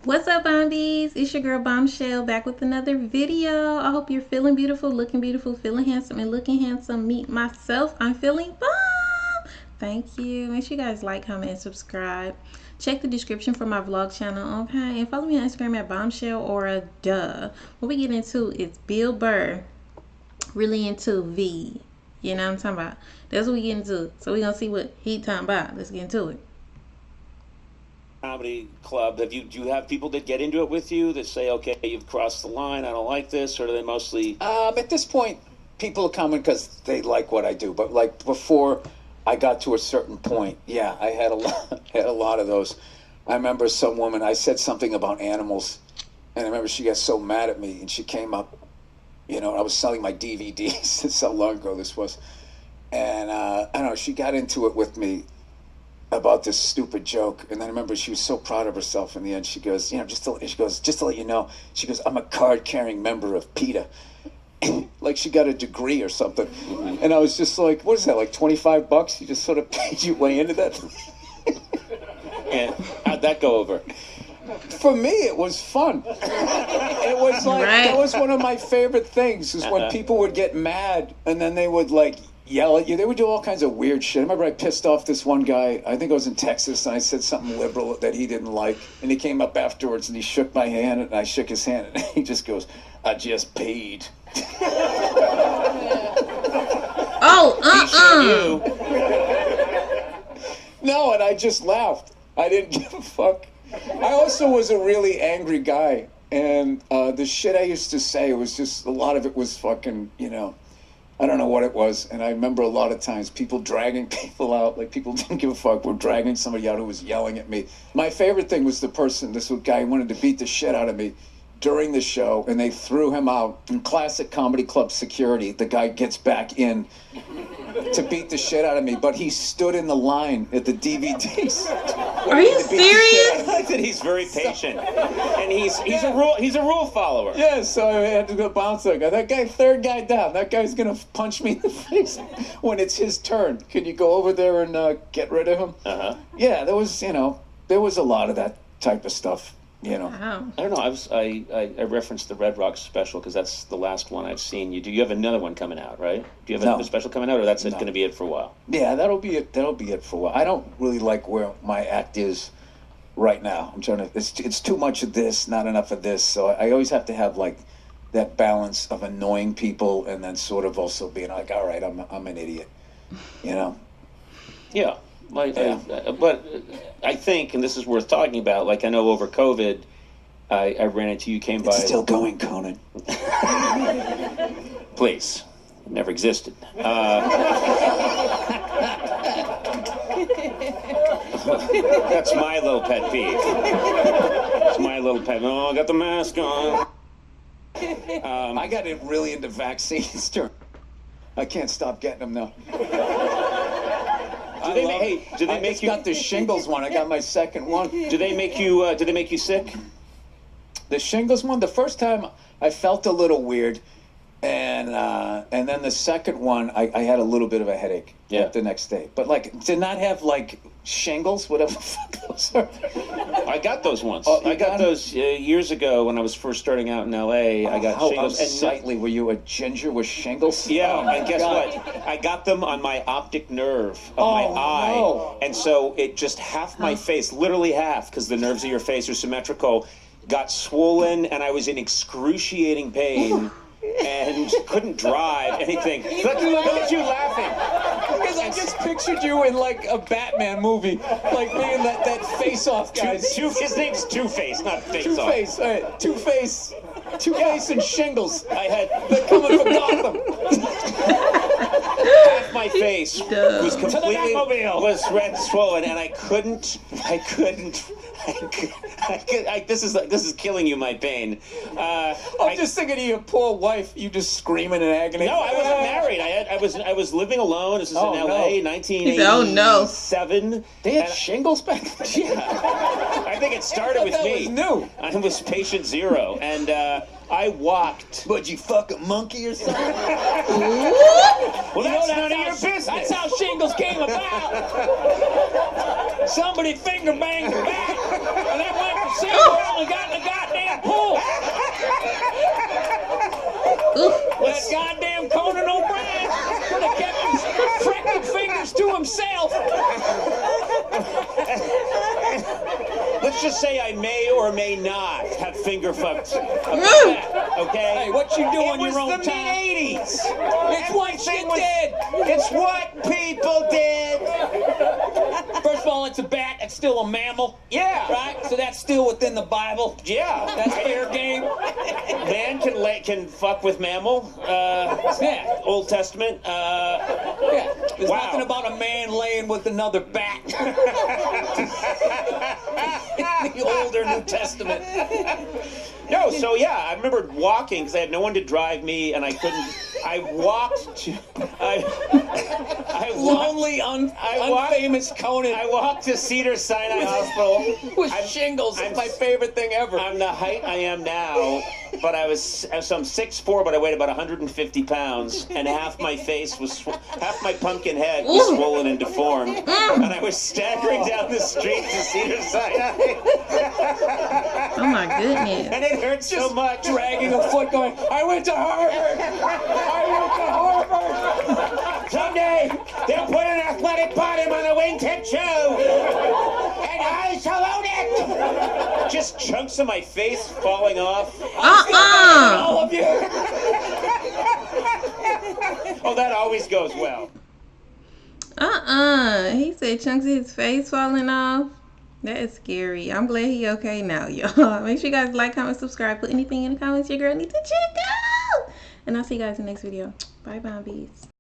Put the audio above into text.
What's up, Bombies? It's your girl Bombshell back with another video. I hope you're feeling beautiful, looking beautiful, feeling handsome, and looking handsome. Meet myself. I'm feeling bomb. Thank you. Make sure you guys like, comment, and subscribe. Check the description for my vlog channel, okay? And follow me on Instagram at Bombshell or a duh. What we get into is Bill Burr. Really into V. You know what I'm talking about? That's what we get into. So we're gonna see what he talking about. Let's get into it. Comedy club, do you have people that get into it with you that say, okay, you've crossed the line, I don't like this, or do they mostly At this point, people are coming because they like what I do. But like before I got to a certain point, yeah, I had a lot, had a lot of those. I remember some woman. I said something about animals, and I remember she got so mad at me, and she came up. I was selling my DVDs. That's how long ago this was, and I don't know. She got into it with me about this stupid joke, and then I remember she was so proud of herself in the end. She goes, just to let you know, she goes, I'm a card-carrying member of PETA. Like she got a degree or something. And I was just like, what is that, like $25? You just sort of paid your way into that? and how'd that go over? For me, it was fun. It was like, That was one of my favorite things, is when people would get mad and then they would like yell at you. They would do all kinds of weird shit. I remember I pissed off this one guy. I think I was in Texas, and I said something liberal that he didn't like. And he came up afterwards, and he shook my hand, and I shook his hand, and he just goes, I just paid. Oh, No, and I just laughed. I didn't give a fuck. I also was a really angry guy, and the shit I used to say was just, a lot of it was fucking, I don't know what it was. And I remember a lot of times people dragging people out, like people didn't give a fuck, were dragging somebody out who was yelling at me. My favorite thing was this guy who wanted to beat the shit out of me during the show, and they threw him out. In classic comedy club security, the guy gets back in to beat the shit out of me, but he stood in the line at the DVDs. are you serious? I like that he's very patient, and he's a rule follower. Yeah, so I had to go bounce that guy. That guy, third guy down. That guy's gonna punch me in the face when it's his turn. Can you go over there and get rid of him? Yeah, there was a lot of that type of stuff. Wow. I don't know. I referenced the Red Rocks special because that's the last one I've seen. You have another one coming out, right? Do you have another special coming out, or that's going to be it for a while? Yeah, that'll be it. That'll be it for a while. I don't really like where my act is right now. I'm trying to. It's too much of this, not enough of this. So I always have to have like that balance of annoying people and then sort of also being like, all right, I'm an idiot, Yeah. Yeah. But I think, and this is worth talking about, like I know over COVID, I ran into you, came by. It's still going, Conan. Please. It never existed. That's my little pet peeve. It's my little pet. Oh, I got the mask on. I got really into vaccines. I can't stop getting them now. Do they make you? Got the shingles one. I got my second one. Do they make you? Do they make you sick? The shingles one. The first time I felt a little weird, and then the second one I had a little bit of a headache. Yeah. The next day, but like to not have like shingles, whatever the fuck those are. I got those once. Oh, I got those years ago when I was first starting out in L.A. I got shingles. How unsightly were you? A ginger with shingles? Yeah, oh, and guess God. what? I got them on my optic nerve of my eye. No. And so it just half my face, literally half, because the nerves of your face are symmetrical, got swollen, and I was in excruciating pain and couldn't drive anything. Look at you laughing. Because I just pictured you in like a Batman movie, like being that face-off guy. His name's Two-Face, not Face-Off. Two-Face, all right. Two-Face and shingles. They're coming for Gotham. Half my face was completely red, swollen, and I couldn't. This is killing you, my pain. I'm just thinking of your poor wife. You just screaming in agony. No, I wasn't married. I was living alone. This is in L.A. 1987. Oh, no. They had shingles back then. Yeah, I think it started with me. Was new. I was patient zero, and I walked. Would you fuck a monkey or something? Well, that's none of your business. That's how shingles came about. Somebody finger banged her back, and that went see we're only got the goddamn pool. That goddamn Conan O'Brien could have kept his freaking fingers to himself. Let's just say I may or may not have finger fucked. Okay? Hey, what you do on your own It was the time? mid-'80s. It's what shit did. It's what people did. First of all, it's a bat. It's still a mammal. Yeah. Right? So that's still within the Bible. Yeah. That's fair game. Man can fuck with mammal. Yeah. Old Testament. Yeah. There's Wow. nothing about a man laying with another bat. The older New Testament. No, so yeah, I remember walking because I had no one to drive me, and I couldn't. I walked to. I Lonely, unfamous Conan. I walked to Cedar Sinai Hospital. With shingles. It's my favorite thing ever. I'm the height I am now, but I'm 6'4", but I weighed about 150 pounds, and half my face was, half my pumpkin head was swollen and deformed, and I was staggering down the street to Cedar Sinai. Oh my goodness. And it hurt so much. Dragging a foot going, I went to Harvard. I went to Harvard. Someday, they'll put an athletic bottom on a wingtip shoe, and I shall own it. Just chunks of my face falling off. All of you. Oh, that always goes well. He said chunks of his face falling off. That is scary. I'm glad he okay now, y'all. Make sure you guys like, comment, subscribe. Put anything in the comments your girl needs to check out. And I'll see you guys in the next video. Bye, Bombies.